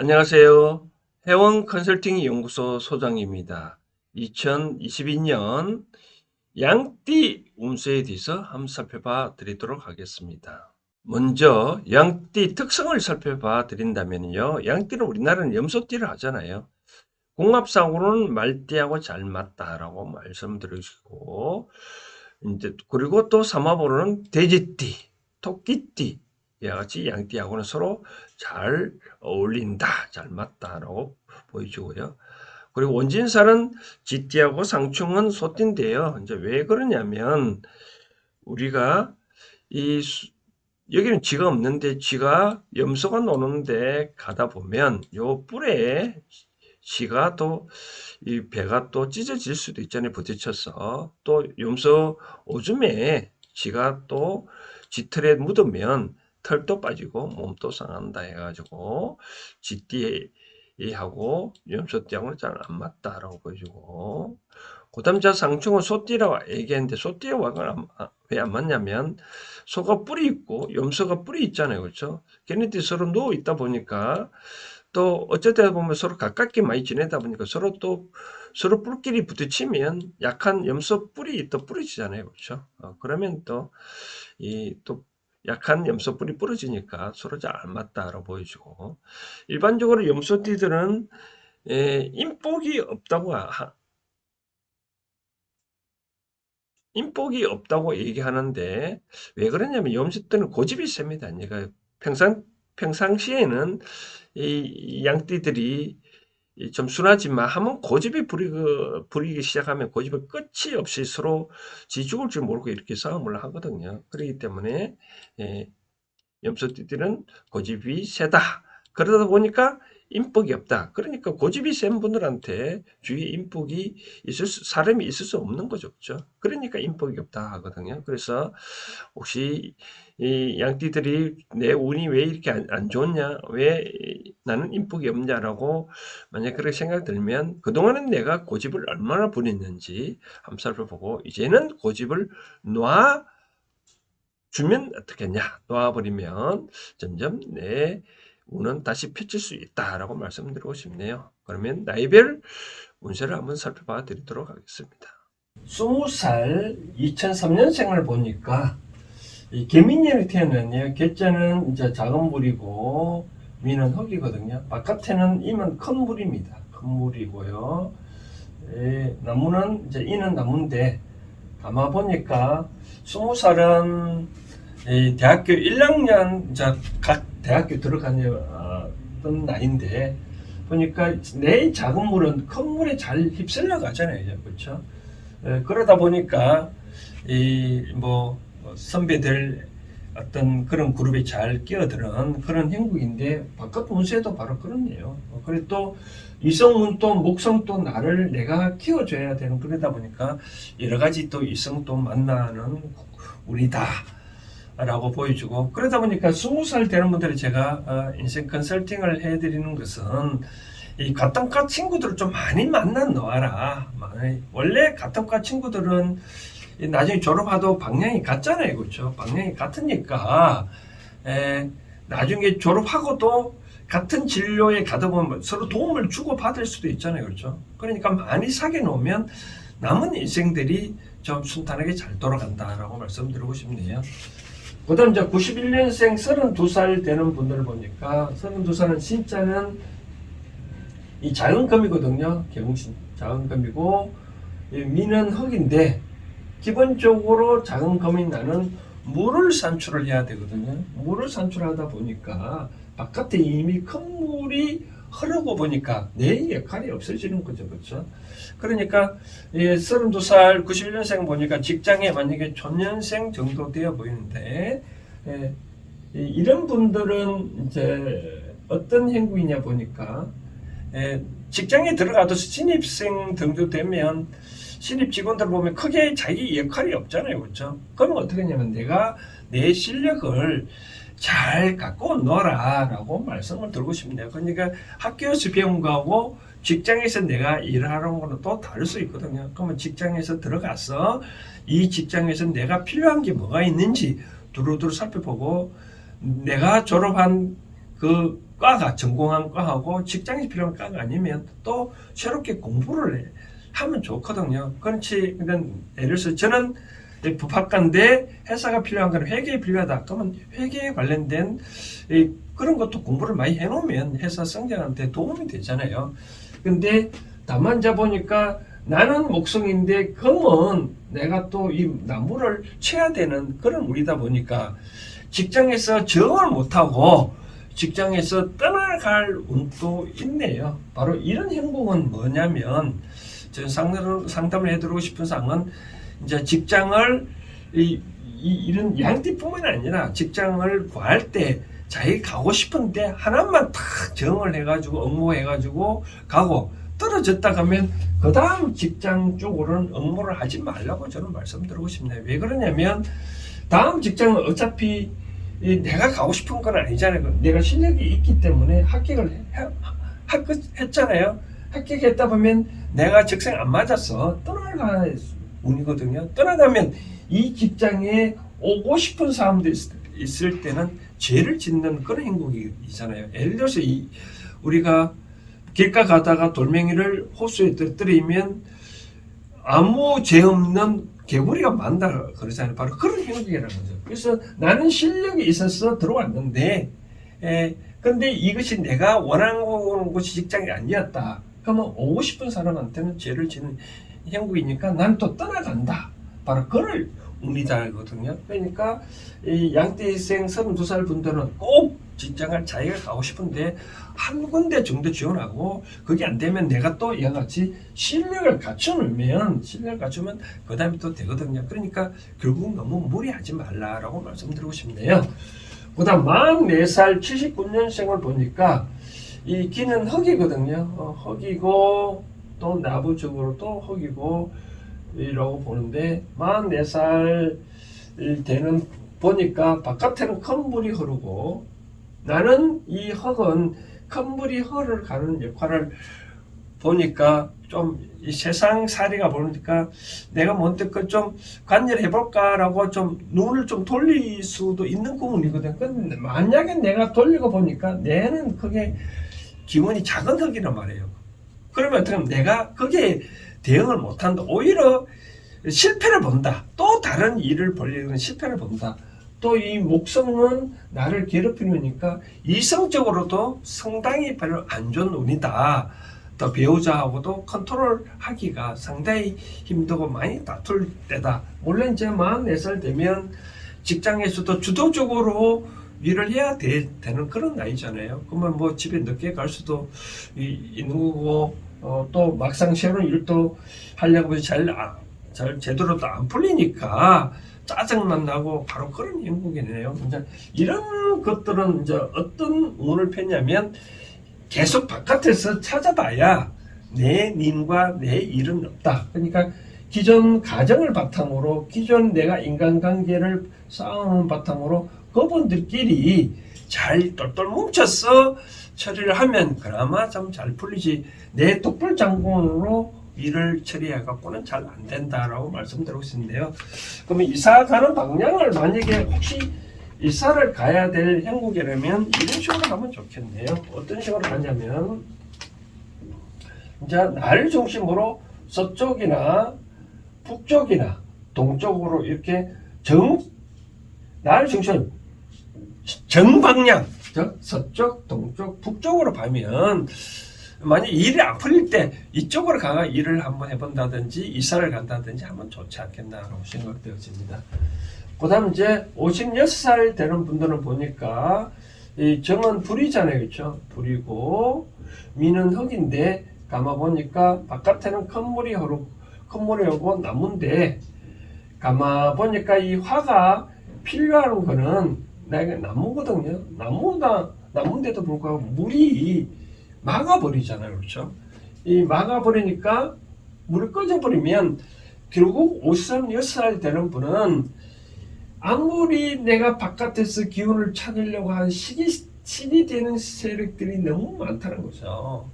안녕하세요. 해원 컨설팅 연구소 소장입니다. 2022년 양띠 운세에 대해서 한번 살펴봐 드리도록 하겠습니다. 먼저 양띠 특성을 살펴봐 드린다면요. 양띠는 우리나라는 염소띠를 하잖아요. 궁합상으로는 말띠하고 잘 맞다라고 말씀드리시고, 이제 그리고 또 삼합으로는 돼지띠, 토끼띠, 이와 같이 양띠하고는 서로 잘 어울린다, 잘 맞다라고 보여주고요. 그리고 원진살은 쥐띠하고 상충은 소띠인데요. 이제 왜 그러냐면 우리가 이 여기는 쥐가 없는데 쥐가 염소가 노는데 가다 보면 요 뿔에 쥐가 또 이 배가 또 찢어질 수도 있잖아요. 부딪혀서 또 염소 오줌에 쥐가 또 쥐털에 묻으면 털도 빠지고 몸도 상한다 해가지고 쥐띠하고 염소띠하고는 잘 안 맞다라고 보여주고, 그다음 자 상충은 소띠라고 얘기했는데 소띠하고 왜 안 맞냐면 소가 뿔이 있고 염소가 뿔이 있잖아요. 그렇죠? 걔네들이 서로 누워 있다 보니까 또 어쩌다 보면 서로 가깝게 많이 지내다 보니까 서로 뿔끼리 부딪히면 약한 염소 뿔이 또 부러지잖아요. 그렇죠? 그러면 또 또 약한 염소 뿔이 부러지니까 서로 잘 안 맞다라고 보여주고, 일반적으로 염소띠들은 인복이 없다고 인복이 없다고 얘기하는데, 왜 그러냐면 염소띠는 고집이 셉니다. 얘가 평상시에는 이 양띠들이 좀 순하지만 한번 고집이 부리기 시작하면 고집을 끝이 없이 서로 지 죽을 줄 모르고 이렇게 싸움을 하거든요. 그렇기 때문에 예, 염소띠들은 고집이 세다. 그러다 보니까 인복이 없다. 그러니까 고집이 센 분들한테 주위에 사람이 있을 수 없는 거죠. 그죠? 그러니까 인복이 없다 하거든요. 그래서 혹시 이 양띠들이 내 운이 왜 이렇게 안 좋냐, 왜 나는 인복이 없냐라고 만약 그렇게 생각 들면 그동안은 내가 고집을 얼마나 부렸는지 한번 살펴보고, 이제는 고집을 놔 주면 어떻겠냐? 놓아버리면 점점 내 운은 다시 펼칠 수 있다라고 말씀드리고 싶네요. 그러면 나이별 운세를 한번 살펴봐 드리도록 하겠습니다. 20살 2003년생을 보니까 이 개미년에 태어났네요. 개자는 이제 작은 물이고 미는 흙이거든요. 바깥에는 임은 큰 물입니다. 큰 물이고요. 나무는 이제 이는 나무인데 아마 보니까 20살은 대학교 1학년 각 대학교 들어가던 나이인데 보니까 내 작은 물은 큰 물에 잘 휩쓸려 가잖아요. 그렇죠? 그러다 보니까 뭐 선배들 어떤 그런 그룹에 잘 끼어드는 그런 형국인데 바깥 운세도 바로 그렇네요. 그리고 또 이성운도 목성도 나를 내가 키워줘야 되는, 그러다 보니까 여러 가지 또 이성도 만나는 우리다 라고 보여주고, 그러다 보니까 20살 되는 분들이 제가 인생 컨설팅을 해드리는 것은 이 가정과 친구들을 좀 많이 만나 놓아라. 원래 가정과 친구들은 나중에 졸업하도 방향이 같잖아요. 그렇죠? 방향이 같으니까 나중에 졸업하고도 같은 진로에 가다 보면 서로 도움을 주고 받을 수도 있잖아요. 그렇죠? 그러니까 많이 사귀어 놓으면 남은 인생들이 좀 순탄하게 잘 돌아간다라고 말씀드리고 싶네요. 그 다음 이제 91년생 32살 되는 분들을 보니까 32살은 진짜는 이 작은 금이거든요. 개봉신 작은 금이고 미는 흙인데 기본적으로 작은 금이 나는 물을 산출을 해야 되거든요. 물을 산출하다 보니까 바깥에 이미 큰 물이 흐르고 보니까 내 역할이 없어지는 거죠. 그렇죠? 그러니까 32살 91년생 보니까 직장에 만약에 초년생 정도 되어 보이는데, 이런 분들은 이제 어떤 행위냐 보니까 직장에 들어가도 신입생 정도 되면 신입 직원들 보면 크게 자기 역할이 없잖아요. 그렇죠? 그러면 어떻게 하냐면 내가 내 실력을 잘 갖고 놀아 라고 말씀을 드리고 싶네요. 그러니까 학교에서 배운 거하고 직장에서 내가 일하는 거는 또 다를 수 있거든요. 그러면 직장에서 들어가서 이 직장에서 내가 필요한 게 뭐가 있는지 두루두루 살펴보고, 내가 졸업한 그 과가 전공한 과하고 직장이 필요한 과가 아니면 또 새롭게 공부를 하면 좋거든요. 그렇지. 그러니까 예를 들어서 저는 법학과인데 회사가 필요한 건 회계에 필요하다. 그러면 회계에 관련된 그런 것도 공부를 많이 해놓으면 회사 성장하는데 도움이 되잖아요. 근데 다만 자 보니까 나는 목성인데 금은 내가 또 이 나무를 쳐야 되는 그런 우리다 보니까 직장에서 적응을 못하고 직장에서 떠나갈 운도 있네요. 바로 이런 행복은 뭐냐면 저는 상담을 해드리고 싶은 상은 이제 직장을 이런 양띠뿐만 아니라 직장을 구할 때 자기 가고 싶은데 하나만 탁 정을 해가지고 업무해가지고 가고 떨어졌다 가면 그 다음 직장 쪽으로는 업무를 하지 말라고 저는 말씀드리고 싶네요. 왜 그러냐면 다음 직장은 어차피 내가 가고 싶은 건 아니잖아요. 내가 실력이 있기 때문에 합격했잖아요. 합격했다 보면 내가 적성 안 맞아서 떠나갈 운이거든요. 떠나가면 이 직장에 오고 싶은 사람들 있을 때는 죄를 짓는 그런 행동이잖아요. 예를 들어서 우리가 길가 가다가 돌멩이를 호수에 떨어뜨리면 아무 죄 없는 개구리가 만다 그러잖아요. 바로 그런 행동이라는 거죠. 그래서 나는 실력이 있어서 들어왔는데, 근데 이것이 내가 원하는 곳이 직장이 아니었다. 그러면 오고 싶은 사람한테는 죄를 지는 행동이니까 난 또 떠나간다. 바로 그걸 운이다거든요. 그러니까 이 양띠생 32살 분들은 꼭 직장을 자기가 가고 싶은데 한 군데 정도 지원하고 그게 안 되면 내가 또 이와같이 실력을 갖추면 그 다음에 또 되거든요. 그러니까 결국 너무 무리하지 말라라고 말씀드리고 싶네요. 그 다음 44살 79년생을 보니까 이 기는 흑이거든요. 흑이고 또 나부적으로 또 흑이고 이라고 보는데 44살 되는 보니까 바깥에는 큰 물이 흐르고 나는 이 흙은 큰 물이 흐르가는 역할을 보니까 좀 이 세상살이가 보니까 내가 먼저 좀 관여를 해볼까라고 좀 눈을 좀 돌릴 수도 있는 부분이거든. 근데 만약에 내가 돌리고 보니까 내는 그게 기운이 작은 흙이란 말이에요. 그러면 어떻게 하면 내가 그게 대응을 못한다. 오히려 실패를 본다. 또 다른 일을 벌리는 실패를 본다. 또 이 목성은 나를 괴롭히니까 이성적으로도 상당히 별로 안 좋은 운이다. 또 배우자하고도 컨트롤하기가 상당히 힘들고 많이 다툴 때다. 물론 이제 44살 되면 직장에서도 주도적으로 일을 해야 되는 그런 나이잖아요. 그러면 뭐 집에 늦게 갈 수도 있는 거고 또 막상 새로운 일도 하려고 잘 제대로도 안 풀리니까 짜증만 나고 바로 그런 행복이네요. 이제 이런 것들은 이제 어떤 운을 폈냐면 계속 바깥에서 찾아봐야 내 님과 내 일은 없다. 그러니까 기존 가정을 바탕으로 기존 내가 인간관계를 쌓아놓은 바탕으로 그분들끼리 잘 똘똘 뭉쳐서 처리를 하면 그나마 좀 잘 풀리지 내 독불장군으로 일을 처리해갖고는 잘 안 된다라고 말씀드리고 있는데요. 그러면 이사 가는 방향을 만약에 혹시 이사를 가야 될 행국이라면 이런 식으로 가면 좋겠네요. 어떤 식으로 가냐면 이제 날 중심으로 서쪽이나 북쪽이나 동쪽으로 이렇게 날 중심 정방향 서쪽, 동쪽, 북쪽으로 가면 만약 일이 안 풀릴 때 이쪽으로 가가 일을 한번 해본다든지 이사를 간다든지 하면 좋지 않겠나라고 생각되어집니다. 그 다음 이제 56살 되는 분들은 보니까 이 정은 불이잖아요. 그렇죠? 불이고 미는 흙인데 가만 보니까 바깥에는 큰 물이 오고 나무인데 가만 보니까 이 화가 필요한 거는 나에게 나무거든요. 나무인데도 불구하고 물이 막아버리잖아요. 그렇죠? 이 막아버리니까 물을 꺼져버리면 결국 56살 되는 분은 아무리 내가 바깥에서 기운을 찾으려고 한 신이 되는 세력들이 너무 많다는 거죠.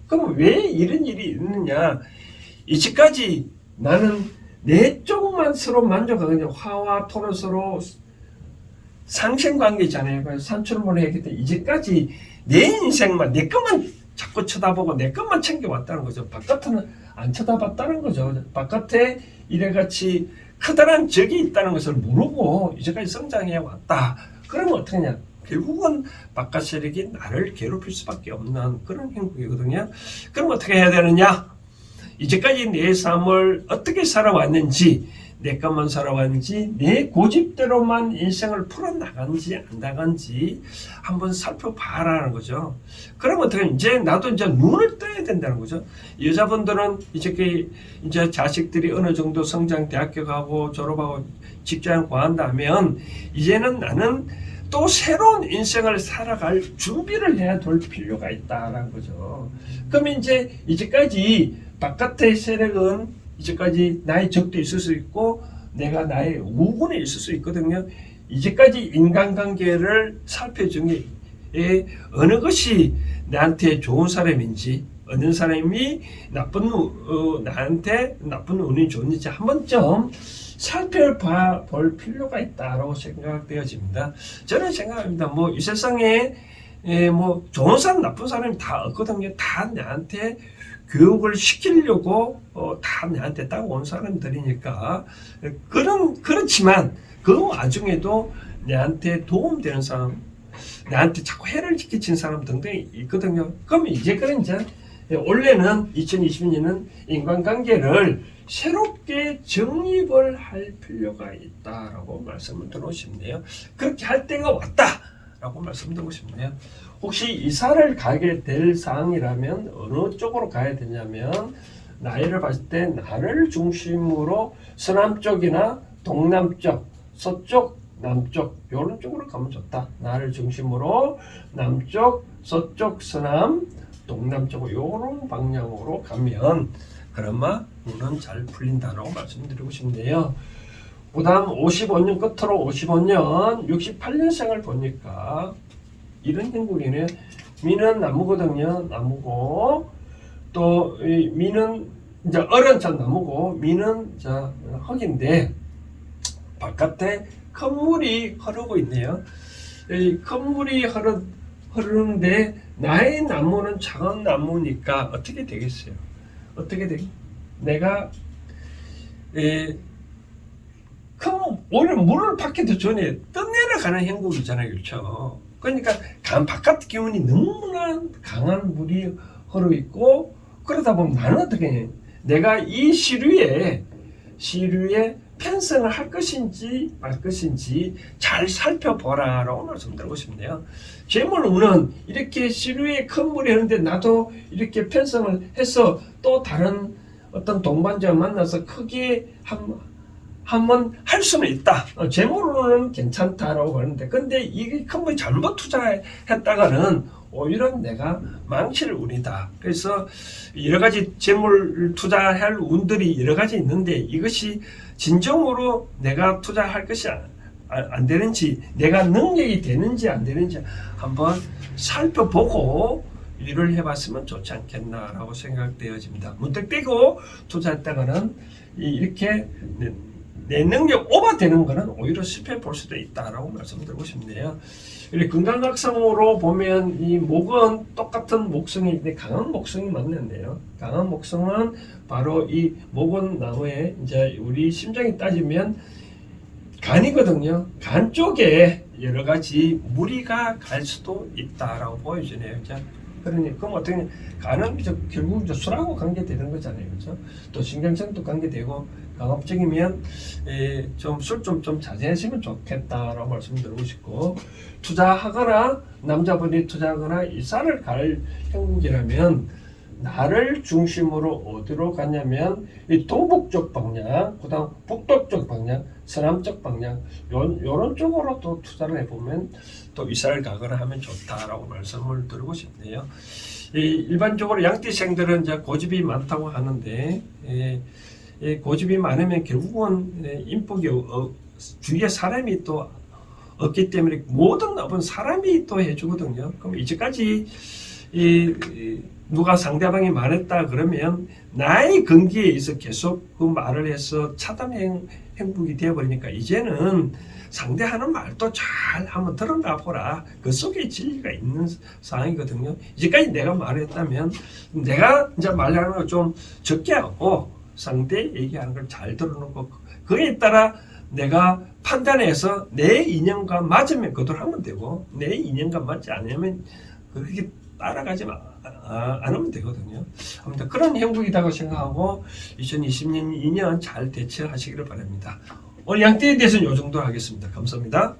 그럼 왜 이런 일이 있느냐? 이제까지 나는 내 쪽만 서로 만족하거든요. 화와 토로 서로 상생관계잖아요. 그래서 산출물을 했기 때문에 이제까지 내 인생만, 내 것만 자꾸 쳐다보고 내 것만 챙겨왔다는 거죠. 바깥은 안 쳐다봤다는 거죠. 바깥에 이래같이 커다란 적이 있다는 것을 모르고 이제까지 성장해 왔다. 그러면 어떻게 하냐? 결국은 바깥 세력이 나를 괴롭힐 수밖에 없는 그런 행동이거든요. 그럼 어떻게 해야 되느냐? 이제까지 내 삶을 어떻게 살아왔는지, 내 것만 살아왔는지, 내 고집대로만 인생을 풀어나간지 안 나간지 한번 살펴봐라는 거죠. 그러면 어떻게 이제 나도 이제 눈을 떠야 된다는 거죠. 여자분들은 이제 자식들이 어느 정도 성장, 대학교 가고 졸업하고 직장 구한다면 이제는 나는 또 새로운 인생을 살아갈 준비를 해야 될 필요가 있다는 거죠. 그럼 이제까지 바깥의 세력은 이제까지 나의 적도 있을 수 있고 내가 나의 우군에 있을 수 있거든요. 이제까지 인간관계를 살펴준 게 어느 것이 나한테 좋은 사람인지, 어느 사람이 나한테 나쁜 운이 좋은지 한 번쯤 살펴볼 필요가 있다라고 생각되어집니다. 저는 생각합니다. 뭐 이 세상에 뭐 좋은 사람, 나쁜 사람이 다 없거든요. 다 나한테 교육을 시키려고 다 나한테 딱 온 사람들이니까 그렇지만 그 와중에도 나한테 도움되는 사람, 나한테 자꾸 해를 끼친 사람 등등이 있거든요. 그럼 이제 원래는 2020년은 인간관계를 새롭게 정립을 할 필요가 있다라고 말씀을 드리고 싶네요. 그렇게 할 때가 왔다라고 말씀드리고 싶네요. 혹시 이사를 가게 될 사항이라면 어느 쪽으로 가야 되냐면 나이를 봤을 때 나를 중심으로 서남쪽이나 동남쪽, 서쪽, 남쪽 이런 쪽으로 가면 좋다. 나를 중심으로 남쪽, 서쪽, 서남, 동남쪽 이런 방향으로 가면 그나마 운은 잘 풀린다라고 말씀드리고 싶네요. 그 다음 55년 끝으로 55년 68년생을 보니까 이런 행국이네. 미는 나무거든요. 나무고 또 미는 이제 어른찬 나무고 미는 흙인데 바깥에 큰 물이 흐르고 있네요. 이 큰 물이 흐르는데 나의 나무는 작은 나무니까 어떻게 되겠어요? 어떻게 되겠? 내가 오히려 물을 받기도 전에 떠내려가는 행국이잖아요. 그렇죠? 그러니까 바깥 기운이 너무나 강한 물이 흐르고 있고 그러다 보면 나는 어떻게 해? 내가 이 시류에 편성을 할 것인지 말 것인지 잘 살펴보라 라고 말씀드리고 싶네요. 재물운은 이렇게 시류에 큰 물이 흐르는데 나도 이렇게 편성을 해서 또 다른 어떤 동반자와 만나서 크게 한번 할 수는 있다. 재물운은 괜찮다라고 하는데 근데 이게 큰 물 잘못 투자했다가는 오히려 내가 망칠 운이다. 그래서 여러 가지 재물 투자할 운들이 여러 가지 있는데 이것이 진정으로 내가 투자할 것이 안 되는지 내가 능력이 되는지 안 되는지 한번 살펴보고 일을 해봤으면 좋지 않겠나라고 생각되어집니다. 문득 떼고 투자했다가는 이렇게 내 능력 오버되는 거는 오히려 실패해 볼 수도 있다라고 말씀드리고 싶네요. 건강학상으로 보면 이 목은 똑같은 목성인데 강한 목성이 맞는데요. 강한 목성은 바로 이 목은 나무에 이제 우리 심장이 따지면 간이거든요. 간 쪽에 여러 가지 무리가 갈 수도 있다라고 보여지네요. 그러니 그럼 어떻게 간은 결국 술하고 관계되는 거잖아요. 그렇죠? 또 신경성도 관계되고 강압적이면 좀 술 좀 자제하시면 좋겠다라고 말씀드리고 싶고 투자하거나 남자분이 투자하거나 이사를 갈 형국이라면 나를 중심으로 어디로 가냐면 이 동북쪽 방향, 그다음 북동쪽 방향, 서남쪽 방향 요런 쪽으로 또 투자를 해보면 또 이사를 가거나 하면 좋다라고 말씀을 드리고 싶네요. 일반적으로 양띠생들은 이제 고집이 많다고 하는데 고집이 많으면 결국은 인복이 주위에 사람이 또 없기 때문에 모든 업은 사람이 또 해주거든요. 그럼 이제까지 누가 상대방이 말했다 그러면 나의 근기에 있어 계속 그 말을 해서 차단 행복이 되어버리니까 이제는 상대하는 말도 잘 한번 들어가 보라. 그 속에 진리가 있는 상황이거든요. 이제까지 내가 말했다면 내가 이제 말하는 걸 좀 적게 하고 상대 얘기하는 걸 잘 들어놓고 그에 따라 내가 판단해서 내 이념과 맞으면 그대로 하면 되고 내 이념과 맞지 않으면 그렇게 따라가지 않으면 되거든요. 아무튼 그런 형국이라고 생각하고 2020년 2년 잘 대처하시기를 바랍니다. 오늘 양떼에 대해서는 이 정도 하겠습니다. 감사합니다.